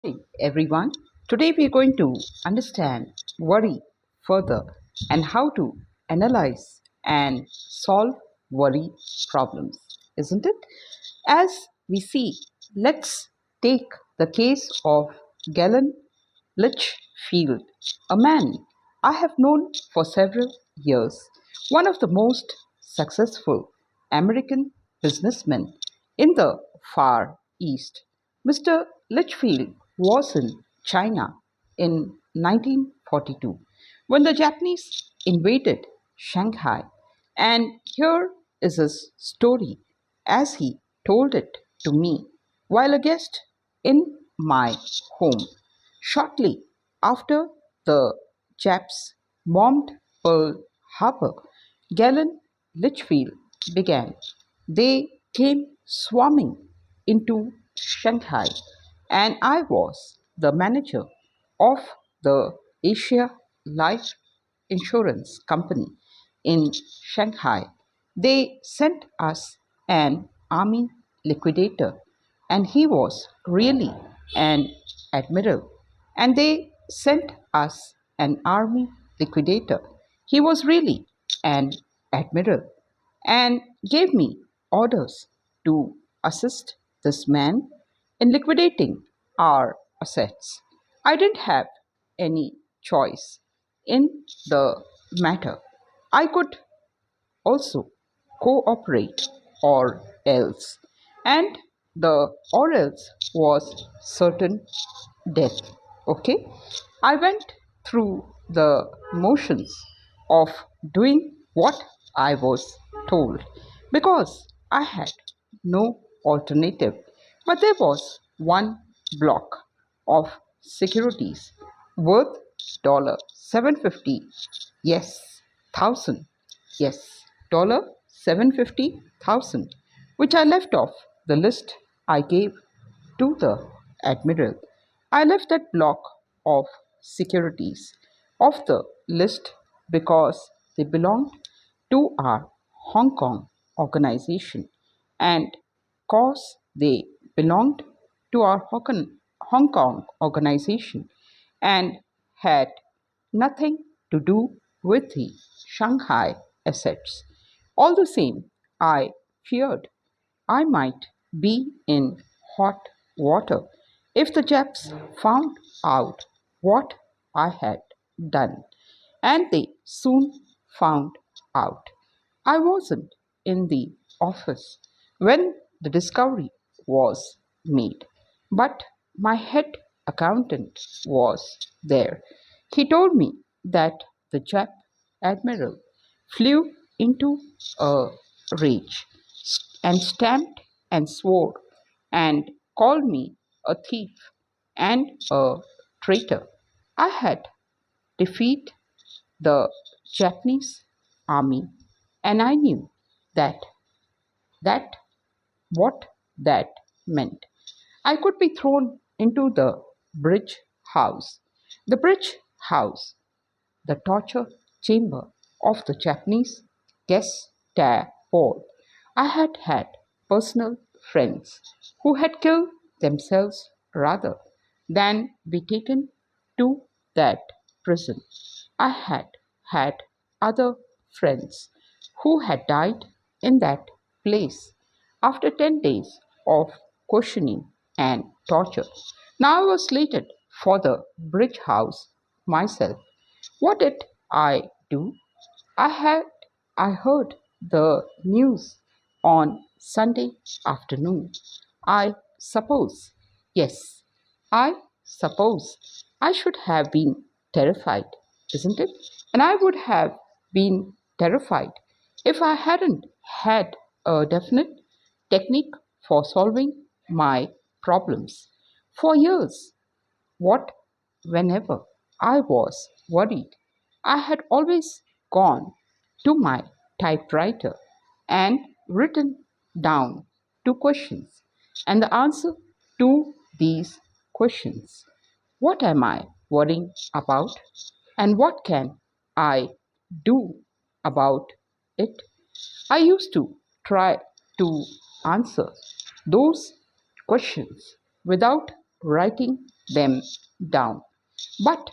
Hey everyone, today we are going to understand worry further and how to analyze and solve worry problems, isn't it? As we see, let's take the case of Galen Litchfield, a man I have known for several years, one of the most successful American businessmen in the Far East. Mr. Litchfield was in China in 1942 when the Japanese invaded Shanghai, and here is his story as he told it to me while a guest in my home. Shortly after the Japs bombed Pearl Harbor, Galen Litchfield began. They came swarming into Shanghai, and I was the manager of the Asia Life Insurance Company in Shanghai. They sent us an army liquidator, and he was really an admiral. And they sent us an army liquidator. He was really an admiral and gave me orders to assist this man in liquidating our assets. I didn't have any choice in the matter. I could also cooperate or else. And the or else was certain death. Okay? I went through the motions of doing what I was told because I had no alternative. But there was one block of securities worth $750, yes, thousand, yes, $750,000, which I left off the list I gave to the admiral. I left that block of securities off the list because they belonged to our Hong Kong organization and cause they belonged to our Hong Kong organization and had nothing to do with the Shanghai assets. All the same, I feared I might be in hot water if the Japs found out what I had done. And they soon found out. I wasn't in the office when the discovery was made, but my head accountant was there. He told me that the Jap admiral flew into a rage and stamped and swore and called me a thief and a traitor. I had defeated the Japanese army, and I knew that that what that meant. I could be thrown into the bridge house. The bridge house, the torture chamber of the Japanese Gestapo. I had had personal friends who had killed themselves rather than be taken to that prison. I had had other friends who had died in that place after 10 days of questioning and torture. Now I was slated for the bridge house myself. What did I do? I had I heard the news on Sunday afternoon. I suppose, yes, I suppose I should have been terrified, isn't it? And I would have been terrified if I hadn't had a definite technique for solving my problems. For years, what whenever I was worried, I had always gone to my typewriter and written down two questions and the answer to these questions. What am I worrying about? And what can I do about it? I used to try to answer those questions without writing them down. But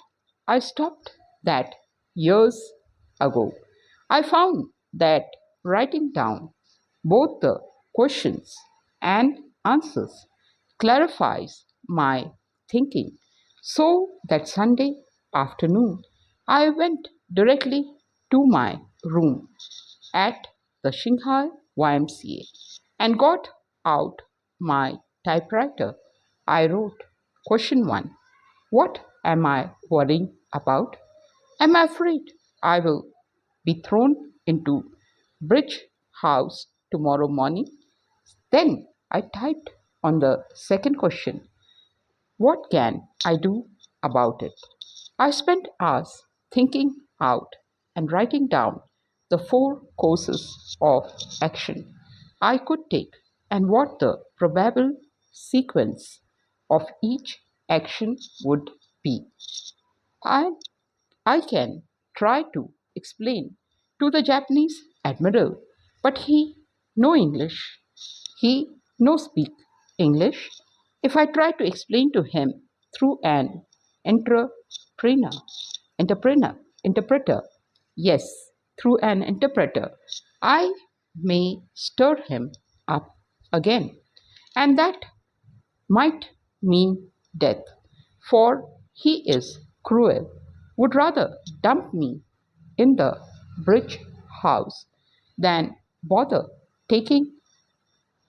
I stopped that years ago. I found that writing down both the questions and answers clarifies my thinking. So that Sunday afternoon, I went directly to my room at the Shanghai YMCA and got out my typewriter. I wrote question 1. What am I worrying about? Am I afraid I will be thrown into Bridge House tomorrow morning? Then I typed on the second question, what can I do about it? I spent hours thinking out and writing down the four courses of action I could take and what the probable sequence of each action would be. I, I can try to explain to the Japanese admiral, but he no English. He no speak English. If I try to explain to him through an entrepreneur, interpreter, yes, through an interpreter, I may stir him up again, and that might mean death, for he is cruel, would rather dump me in the bridge house than bother taking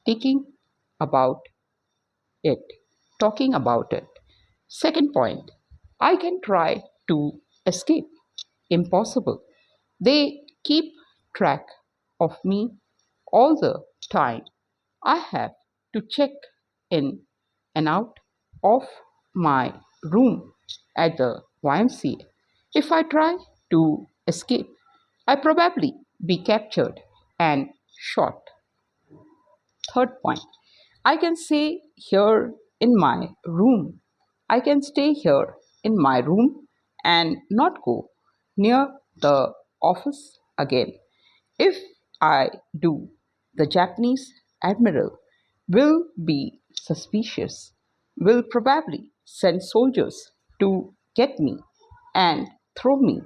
taking about it, talking about it. Second point, I can try to escape. Impossible. They keep track of me all the time. I have to check in and out of my room at the YMCA. If I try to escape, I probably be captured and shot. Third point, I can stay here in my room. I can stay here in my room and not go near the office again. If I do, the Japanese admiral will be suspicious, will probably send soldiers to get me and throw me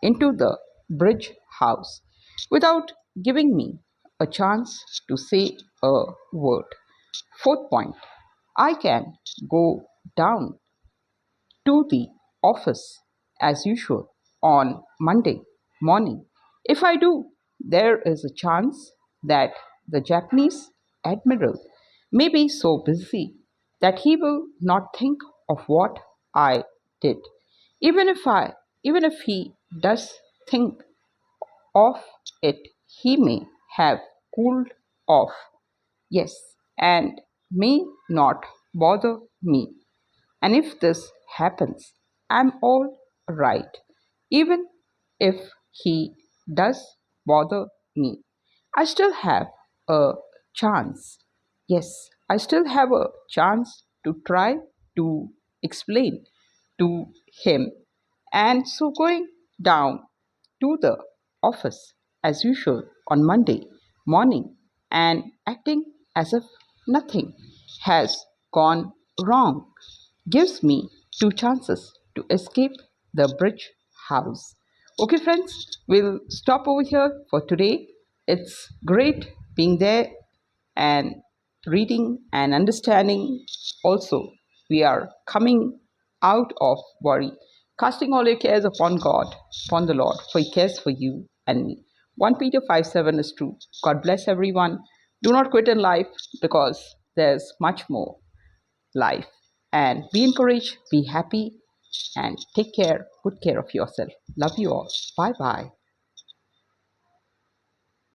into the bridge house without giving me a chance to say a word. Fourth point, I can go down to the office as usual on Monday morning. If I do, there is a chance that the Japanese admiral may be so busy that he will not think of what I did. Even if I even if he does think of it, he may have cooled off. Yes, and may not bother me. And if this happens, I'm all right. Even if he does bother me, I still have a chance. Yes, I still have a chance to try to explain to him. And so going down to the office as usual on Monday morning and acting as if nothing has gone wrong gives me two chances to escape the bridge house. Okay, friends, we'll stop over here for today. It's great being there and reading and understanding. Also, we are coming out of worry, casting all your cares upon God, upon the Lord, for He cares for you and me. 1 Peter 5:7 is true. God bless everyone. Do not quit in life because there's much more life. And be encouraged, be happy, and take care, good care of yourself. Love you all. Bye bye.